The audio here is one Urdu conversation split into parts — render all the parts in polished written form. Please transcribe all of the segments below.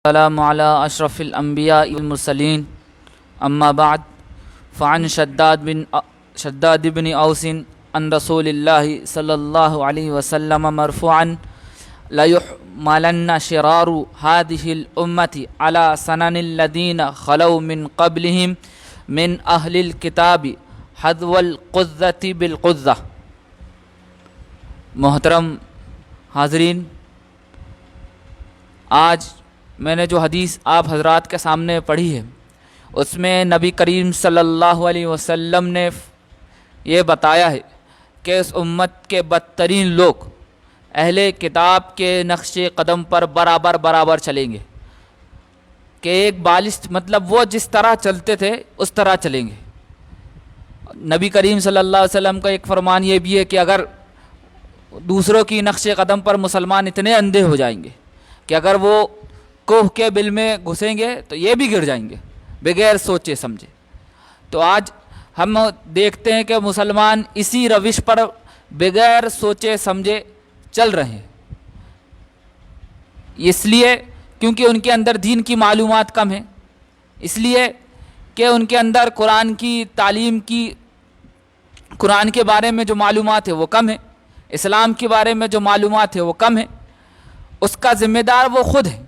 السلام على أشرف الأنبياء والمرسلين أما بعد فعن شداد بن أوس عن رسول الله صلى الله عليه وسلم مرفوعا لا يحملن شرار هذه الأمة على سنن الذين خلوا من قبلهم من أهل الكتاب حذو القذة بالقذة. محترم حاضرین، آج میں نے جو حدیث آپ حضرات کے سامنے پڑھی ہے اس میں نبی کریم صلی اللہ علیہ وسلم نے یہ بتایا ہے کہ اس امت کے بدترین لوگ اہل کتاب کے نقش قدم پر برابر چلیں گے کہ ایک بالشت مطلب وہ جس طرح چلتے تھے اس طرح چلیں گے. نبی کریم صلی اللہ علیہ وسلم کا ایک فرمان یہ بھی ہے کہ اگر دوسروں کی نقش قدم پر مسلمان اتنے اندھے ہو جائیں گے کہ اگر وہ کوہ کے بل میں گھسیں گے تو یہ بھی گر جائیں گے بغیر سوچے سمجھے. تو آج ہم دیکھتے ہیں کہ مسلمان اسی روش پر بغیر سوچے سمجھے چل رہے ہیں، اس لیے کیونکہ ان کے اندر دین کی معلومات کم ہیں، اس لیے کہ ان کے اندر قرآن کی تعلیم کی، قرآن کے بارے میں جو معلومات ہے وہ کم ہے، اسلام کے بارے میں جو معلومات ہے وہ کم ہے. اس کا ذمہ دار وہ خود ہے،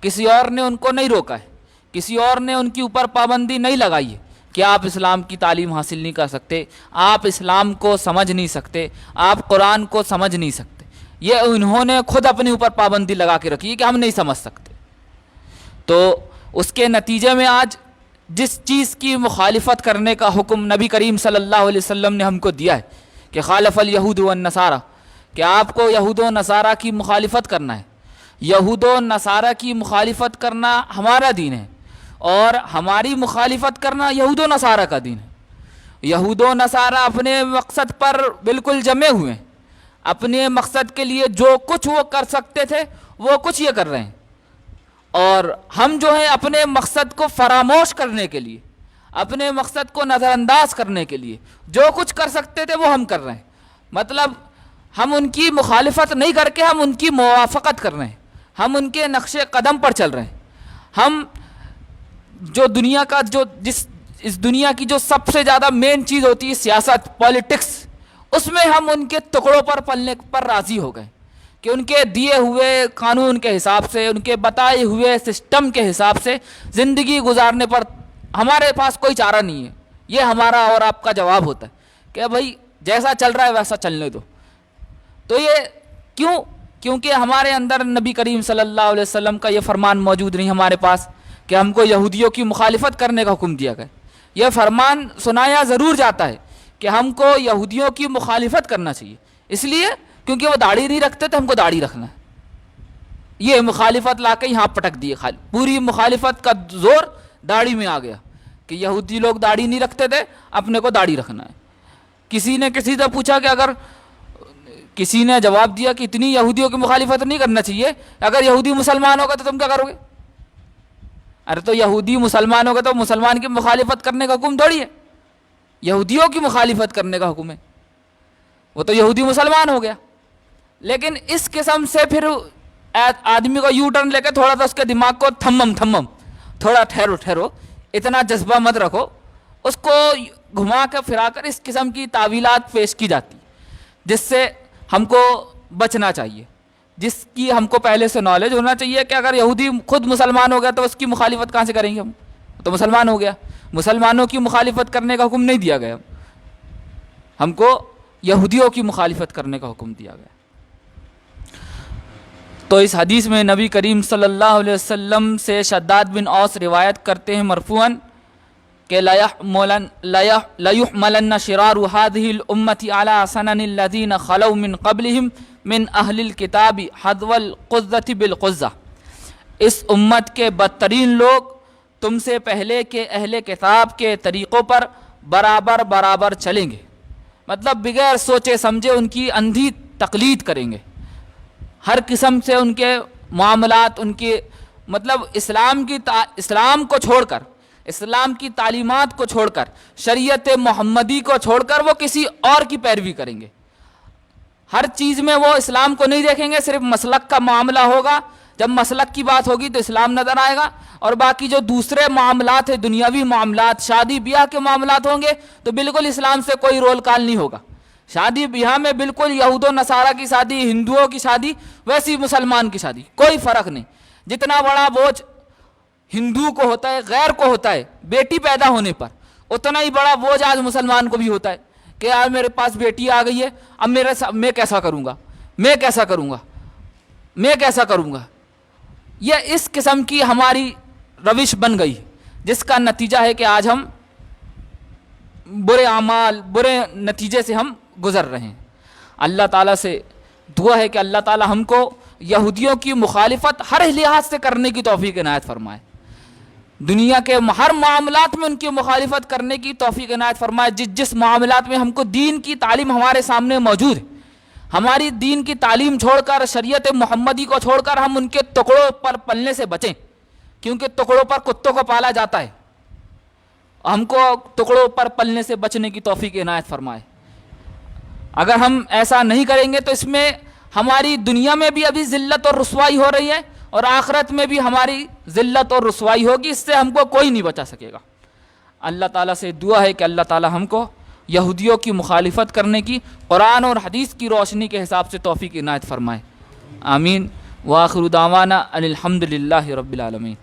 کسی اور نے ان کو نہیں روکا ہے، کسی اور نے ان کے اوپر پابندی نہیں لگائی ہے کہ آپ اسلام کی تعلیم حاصل نہیں کر سکتے، آپ اسلام کو سمجھ نہیں سکتے، آپ قرآن کو سمجھ نہیں سکتے. یہ انہوں نے خود اپنے اوپر پابندی لگا کے رکھی ہے کہ ہم نہیں سمجھ سکتے. تو اس کے نتیجے میں آج جس چیز کی مخالفت کرنے کا حکم نبی کریم صلی اللہ علیہ وسلم نے ہم کو دیا ہے کہ خالف الیہود والنصارى، کہ آپ کو یہود و نصارہ کی مخالفت کرنا ہے. یہود و نصارہ کی مخالفت کرنا ہمارا دین ہے اور ہماری مخالفت کرنا یہود و نصارہ کا دین ہے. یہود و نصارہ اپنے مقصد پر بالکل جمے ہوئے ہیں، اپنے مقصد کے لیے جو کچھ وہ کر سکتے تھے وہ کچھ یہ کر رہے ہیں، اور ہم جو ہیں اپنے مقصد کو فراموش کرنے کے لیے، اپنے مقصد کو نظر انداز کرنے کے لیے جو کچھ کر سکتے تھے وہ ہم کر رہے ہیں. مطلب ہم ان کی مخالفت نہیں کر کے ہم ان کی موافقت کر رہے ہیں، ہم ان کے نقش قدم پر چل رہے ہیں. ہم جو دنیا کا اس دنیا کی جو سب سے زیادہ مین چیز ہوتی ہے سیاست، پالیٹکس، اس میں ہم ان کے ٹکڑوں پر پلنے پر راضی ہو گئے کہ ان کے دیے ہوئے قانون کے حساب سے، ان کے بتائے ہوئے سسٹم کے حساب سے زندگی گزارنے پر ہمارے پاس کوئی چارہ نہیں ہے. یہ ہمارا اور آپ کا جواب ہوتا ہے کہ بھائی جیسا چل رہا ہے ویسا چلنے دو. تو یہ کیونکہ ہمارے اندر نبی کریم صلی اللہ علیہ وسلم کا یہ فرمان موجود نہیں ہمارے پاس کہ ہم کو یہودیوں کی مخالفت کرنے کا حکم دیا گیا. یہ فرمان سنایا ضرور جاتا ہے کہ ہم کو یہودیوں کی مخالفت کرنا چاہیے، اس لیے کیونکہ وہ داڑھی نہیں رکھتے تو ہم کو داڑھی رکھنا ہے. یہ مخالفت لا کے یہاں پٹک دیے، خالی پوری مخالفت کا زور داڑھی میں آ گیا کہ یہودی لوگ داڑھی نہیں رکھتے تھے، اپنے کو داڑھی رکھنا ہے. کسی نے کسی سے پوچھا کہ اگر کسی نے جواب دیا کہ اتنی یہودیوں کی مخالفت نہیں کرنا چاہیے، اگر یہودی مسلمان ہوگا تو تم کیا کرو گے؟ ارے تو یہودی مسلمان ہوگا تو مسلمان کی مخالفت کرنے کا حکم تھوڑی ہے، یہودیوں کی مخالفت کرنے کا حکم ہے. وہ تو یہودی مسلمان ہو گیا. لیکن اس قسم سے پھر آدمی کو یو ٹرن لے کے تھوڑا سا اس کے دماغ کو تھمم تھوڑا ٹھہرو، اتنا جذبہ مت رکھو، اس کو گھما کے پھرا کر اس قسم کی تعویلات پیش کی جاتی جس سے ہم کو بچنا چاہیے، جس کی ہم کو پہلے سے نالج ہونا چاہیے کہ اگر یہودی خود مسلمان ہو گیا تو اس کی مخالفت کہاں سے کریں گے؟ ہم تو مسلمان ہو گیا، مسلمانوں کی مخالفت کرنے کا حکم نہیں دیا گیا، ہم کو یہودیوں کی مخالفت کرنے کا حکم دیا گیا. تو اس حدیث میں نبی کریم صلی اللہ علیہ وسلم سے شداد بن اوس روایت کرتے ہیں مرفوعاً کہ لا يحملن شرار هذه الامة على سنن الذين خلوا من قبلهم من اہل الكتاب حذو القذة بالقذة. اس امت کے بدترین لوگ تم سے پہلے کے اہل کتاب کے طریقوں پر برابر چلیں گے، مطلب بغیر سوچے سمجھے ان کی اندھی تقلید کریں گے. ہر قسم سے ان کے معاملات، ان کے مطلب اسلام کو چھوڑ کر، اسلام کی تعلیمات کو چھوڑ کر، شریعت محمدی کو چھوڑ کر وہ کسی اور کی پیروی کریں گے. ہر چیز میں وہ اسلام کو نہیں دیکھیں گے، صرف مسلک کا معاملہ ہوگا جب مسلک کی بات ہوگی تو اسلام نظر آئے گا، اور باقی جو دوسرے معاملات ہیں، دنیاوی معاملات، شادی بیاہ کے معاملات ہوں گے تو بالکل اسلام سے کوئی رول کال نہیں ہوگا۔ شادی بیاہ میں بالکل یہود و نصارہ کی شادی، ہندوؤں کی شادی، ویسی مسلمان کی شادی، کوئی فرق نہیں۔ جتنا بڑا بوجھ ہندو کو ہوتا ہے، غیر کو ہوتا ہے بیٹی پیدا ہونے پر، اتنا ہی بڑا بوجھ آج مسلمان کو بھی ہوتا ہے کہ یار میرے پاس بیٹی آ گئی ہے، اب میں کیسا کروں گا، میں کیسا کروں گا، میں کیسا کروں گا۔ یہ اس قسم کی ہماری روش بن گئی، جس کا نتیجہ ہے کہ آج ہم برے اعمال، برے نتیجے سے ہم گزر رہے ہیں۔ اللہ تعالیٰ سے دعا ہے کہ اللہ تعالیٰ ہم کو یہودیوں کی مخالفت ہر لحاظ سے کرنے کی توفیق عنایت فرمائے، دنیا کے ہر معاملات میں ان کی مخالفت کرنے کی توفیق عنایت فرمائے۔ جس معاملات میں ہم کو دین کی تعلیم ہمارے سامنے موجود ہے، ہماری دین کی تعلیم چھوڑ کر، شریعت محمدی کو چھوڑ کر ہم ان کے ٹکڑوں پر پلنے سے بچیں، کیونکہ ٹکڑوں پر کتوں کو پالا جاتا ہے۔ ہم کو ٹکڑوں پر پلنے سے بچنے کی توفیق عنایت فرمائے۔ اگر ہم ایسا نہیں کریں گے تو اس میں ہماری دنیا میں بھی ابھی ذلت اور رسوائی ہو رہی ہے، اور آخرت میں بھی ہماری ذلت اور رسوائی ہوگی، اس سے ہم کو کوئی نہیں بچا سکے گا۔ اللہ تعالیٰ سے دعا ہے کہ اللہ تعالیٰ ہم کو یہودیوں کی مخالفت کرنے کی قرآن اور حدیث کی روشنی کے حساب سے توفیق عنایت فرمائے۔ آمین۔ وآخر دعوانا ان الحمد للہ رب العالمین۔